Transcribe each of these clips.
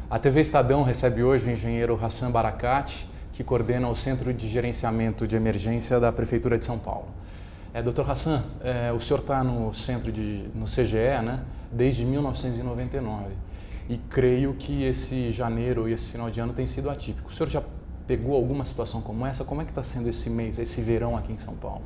A TV Estadão recebe hoje o engenheiro Hassan Barakati, que coordena o Centro de Gerenciamento de Emergência da Prefeitura de São Paulo. Dr. Hassan, o senhor está no CGE, né, desde 1999 e creio que esse janeiro e esse final de ano tem sido atípico. O senhor já pegou alguma situação como essa? Como é que está sendo esse mês, esse verão aqui em São Paulo?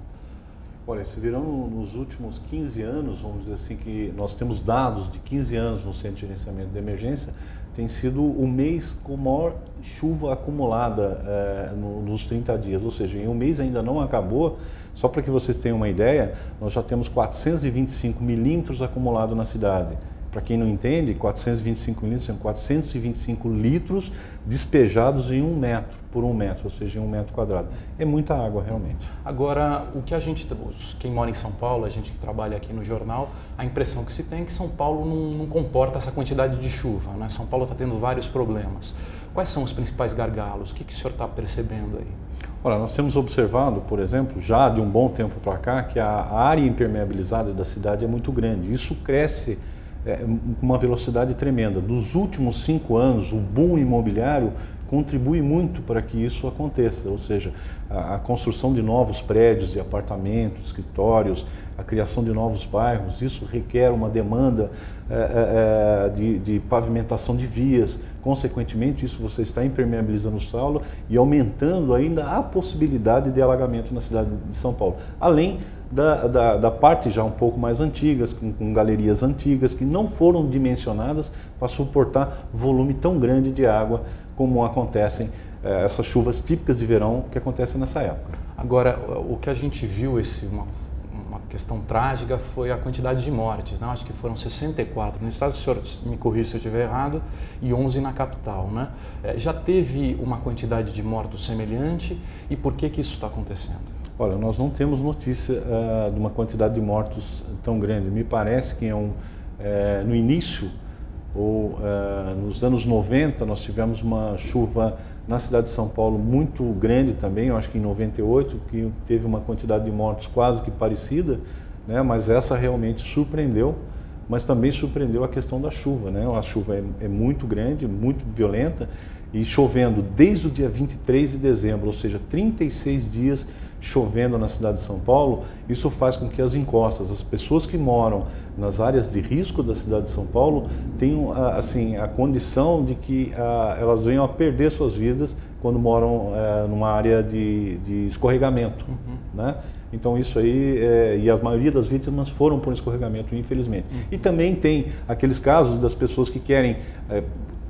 Olha, esse verão, nos últimos 15 anos, vamos dizer assim, que nós temos dados de 15 anos no Centro de Gerenciamento de Emergência, tem sido o mês com maior chuva acumulada nos 30 dias, ou seja, em um mês ainda não acabou. Só para que vocês tenham uma ideia, nós já temos 425 milímetros acumulados na cidade. Para quem não entende, 425 milímetros são 425 litros despejados em 1 metro por 1 metro, ou seja, em 1 metro quadrado. É muita água, realmente. Agora, o que quem mora em São Paulo, a gente que trabalha aqui no jornal, a impressão que se tem é que São Paulo não comporta essa quantidade de chuva, né? São Paulo está tendo vários problemas. Quais são os principais gargalos? O que o senhor está percebendo aí? Olha, nós temos observado, por exemplo, já de um bom tempo para cá, que a área impermeabilizada da cidade é muito grande. Isso cresce com uma velocidade tremenda. Nos últimos 5 anos, o boom imobiliário contribui muito para que isso aconteça, ou seja, a construção de novos prédios e apartamentos, escritórios, a criação de novos bairros, isso requer uma demanda de pavimentação de vias. Consequentemente, isso você está impermeabilizando o solo e aumentando ainda a possibilidade de alagamento na cidade de São Paulo. Além da parte já um pouco mais antigas, com galerias antigas que não foram dimensionadas para suportar volume tão grande de água como acontecem essas chuvas típicas de verão que acontecem nessa época. Agora, o que a gente viu, uma questão trágica, foi a quantidade de mortes, né? Acho que foram 64 no estado, o senhor me corrija se eu estiver errado, e 11 na capital, né? Já teve uma quantidade de mortos semelhante e por que isso está acontecendo? Olha, nós não temos notícia de uma quantidade de mortos tão grande. Me parece que no início, ou nos anos 90, nós tivemos uma chuva na cidade de São Paulo muito grande também, eu acho que em 98, que teve uma quantidade de mortos quase que parecida, né? Mas essa realmente surpreendeu, mas também surpreendeu a questão da chuva, né? A chuva é muito grande, muito violenta, e chovendo desde o dia 23 de dezembro, ou seja, 36 dias chovendo na cidade de São Paulo. Isso faz com que as encostas, as pessoas que moram nas áreas de risco da cidade de São Paulo, tenham assim, a condição de que elas venham a perder suas vidas quando moram numa área de escorregamento, né? Então isso aí, e a maioria das vítimas foram por escorregamento, infelizmente. E também tem aqueles casos das pessoas que querem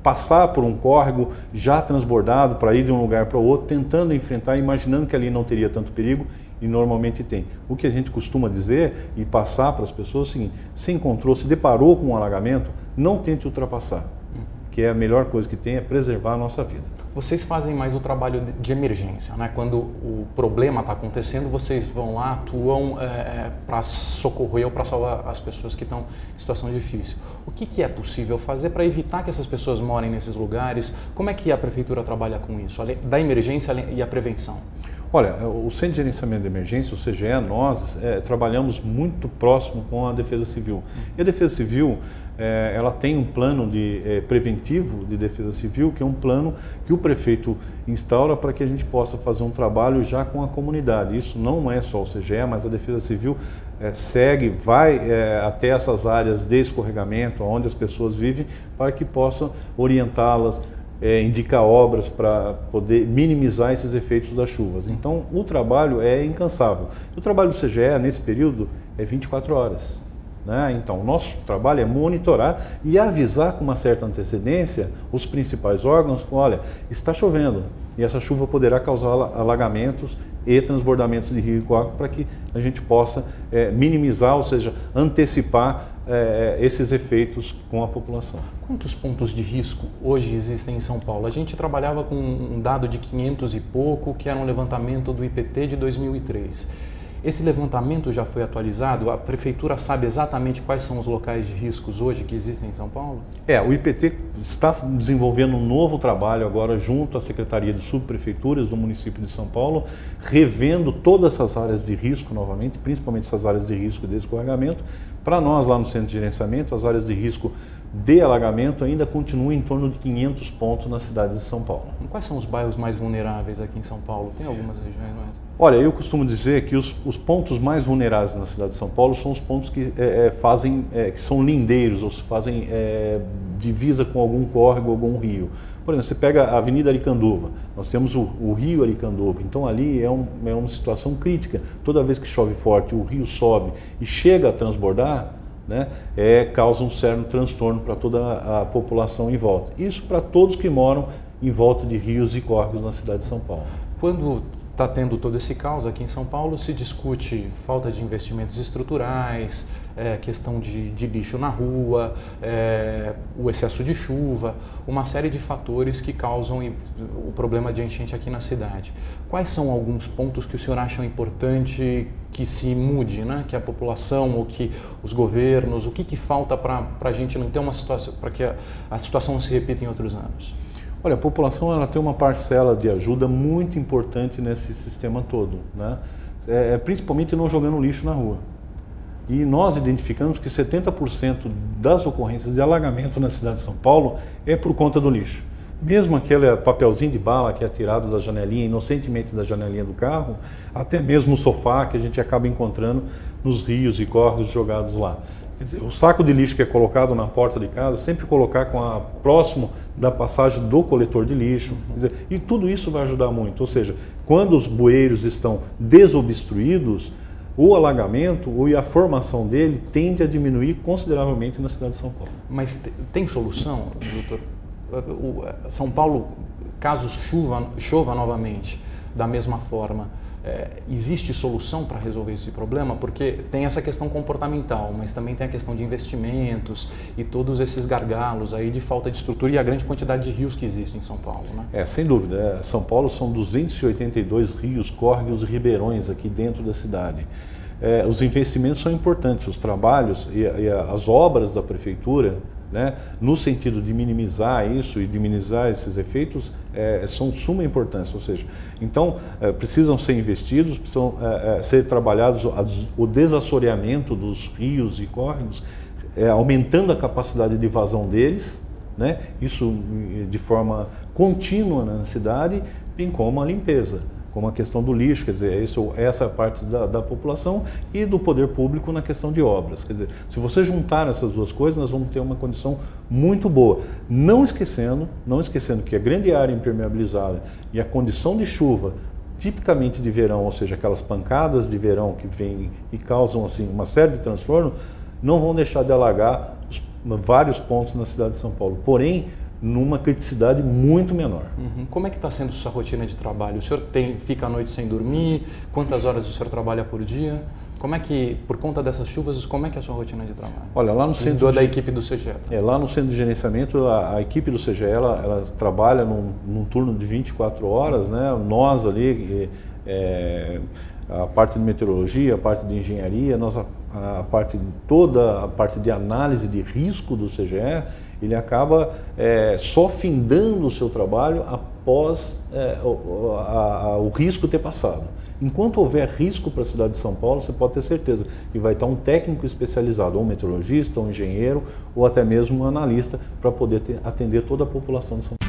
passar por um córrego já transbordado para ir de um lugar para o outro, tentando enfrentar, imaginando que ali não teria tanto perigo, e normalmente tem. O que a gente costuma dizer e passar para as pessoas é o seguinte: se encontrou, se deparou com um alagamento, não tente ultrapassar, que é a melhor coisa que tem, é preservar a nossa vida. Vocês fazem mais o trabalho de emergência, né? Quando o problema está acontecendo, vocês vão lá, atuam para socorrer ou para salvar as pessoas que estão em situação difícil. O que é possível fazer para evitar que essas pessoas morem nesses lugares? Como é que a Prefeitura trabalha com isso, além da emergência e a prevenção? Olha, o Centro de Gerenciamento de Emergência, o CGE, nós trabalhamos muito próximo com a Defesa Civil. E a Defesa Civil, ela tem um plano preventivo de defesa civil, que é um plano que o prefeito instaura para que a gente possa fazer um trabalho já com a comunidade. Isso não é só o CGE, mas a Defesa Civil vai até essas áreas de escorregamento, onde as pessoas vivem, para que possam orientá-las, indicar obras para poder minimizar esses efeitos das chuvas. Então, o trabalho é incansável. O trabalho do CGE, nesse período, é 24 horas. Né? Então, o nosso trabalho é monitorar e avisar com uma certa antecedência os principais órgãos: olha, está chovendo e essa chuva poderá causar alagamentos e transbordamentos de rio e córrego, para que a gente possa minimizar, ou seja, antecipar esses efeitos com a população. Quantos pontos de risco hoje existem em São Paulo? A gente trabalhava com um dado de 500 e pouco, que era um levantamento do IPT de 2003. Esse levantamento já foi atualizado? A Prefeitura sabe exatamente quais são os locais de riscos hoje que existem em São Paulo? O IPT está desenvolvendo um novo trabalho agora junto à Secretaria de Subprefeituras do município de São Paulo, revendo todas essas áreas de risco novamente, principalmente essas áreas de risco de escorregamento. Para nós, lá no Centro de Gerenciamento, as áreas de risco de alagamento ainda continuam em torno de 500 pontos na cidade de São Paulo. E quais são os bairros mais vulneráveis aqui em São Paulo? Tem algumas regiões mais? Olha, eu costumo dizer que os pontos mais vulneráveis na cidade de São Paulo são os pontos que que são lindeiros, ou se fazem divisa com algum córrego, algum rio. Por exemplo, você pega a Avenida Aricanduva, nós temos o rio Aricanduva, então ali é uma situação crítica. Toda vez que chove forte, o rio sobe e chega a transbordar, né, causa um certo transtorno para toda a população em volta. Isso para todos que moram em volta de rios e córregos na cidade de São Paulo. Quando está tendo todo esse caos aqui em São Paulo, se discute falta de investimentos estruturais, questão de lixo na rua, o excesso de chuva, uma série de fatores que causam o problema de enchente aqui na cidade. Quais são alguns pontos que o senhor acha importante que se mude, né? Que a população ou que os governos, o que falta para a gente não ter uma situação, para que a situação não se repita em outros anos? Olha, a população ela tem uma parcela de ajuda muito importante nesse sistema todo, né? Principalmente não jogando lixo na rua. E nós identificamos que 70% das ocorrências de alagamento na cidade de São Paulo é por conta do lixo. Mesmo aquele papelzinho de bala que é tirado da janelinha, inocentemente da janelinha do carro, até mesmo o sofá que a gente acaba encontrando nos rios e córregos jogados lá. Quer dizer, o saco de lixo que é colocado na porta de casa, sempre colocar próximo da passagem do coletor de lixo. Quer dizer, e tudo isso vai ajudar muito. Ou seja, quando os bueiros estão desobstruídos, o alagamento e a formação dele tende a diminuir consideravelmente na cidade de São Paulo. Mas tem solução, doutor? São Paulo, caso chova novamente da mesma forma, existe solução para resolver esse problema? Porque tem essa questão comportamental, mas também tem a questão de investimentos e todos esses gargalos aí de falta de estrutura e a grande quantidade de rios que existem em São Paulo, né? Sem dúvida. São Paulo são 282 rios, córregos e ribeirões aqui dentro da cidade. Os investimentos são importantes, os trabalhos e as obras da prefeitura, né, no sentido de minimizar isso e de minimizar esses efeitos, são de suma importância. Ou seja, então precisam ser investidos, precisam ser trabalhados o desassoreamento dos rios e córregos, aumentando a capacidade de vazão deles, né, isso de forma contínua na cidade, bem como a limpeza, como a questão do lixo. Quer dizer, essa é a parte da população e do poder público na questão de obras. Quer dizer, se você juntar essas duas coisas, nós vamos ter uma condição muito boa. Não esquecendo que a grande área impermeabilizada e a condição de chuva, tipicamente de verão, ou seja, aquelas pancadas de verão que vêm e causam assim, uma série de transtornos, não vão deixar de alagar vários pontos na cidade de São Paulo. Porém, numa criticidade muito menor. Como é que está sendo sua rotina de trabalho? O senhor fica à noite sem dormir? Quantas horas o senhor trabalha por dia? Como é que, por conta dessas chuvas, como é que é a sua rotina de trabalho? Olha, lá no centro da equipe do CGE. Lá no centro de gerenciamento, a equipe do CGE, ela trabalha num turno de 24 horas, né? Nós ali, a parte de meteorologia, a parte de engenharia, toda a parte de análise de risco do CGE, ele acaba só findando o seu trabalho após o risco ter passado. Enquanto houver risco para a cidade de São Paulo, você pode ter certeza que vai estar um técnico especializado, ou um meteorologista, ou um engenheiro, ou até mesmo um analista, para poder atender toda a população de São Paulo.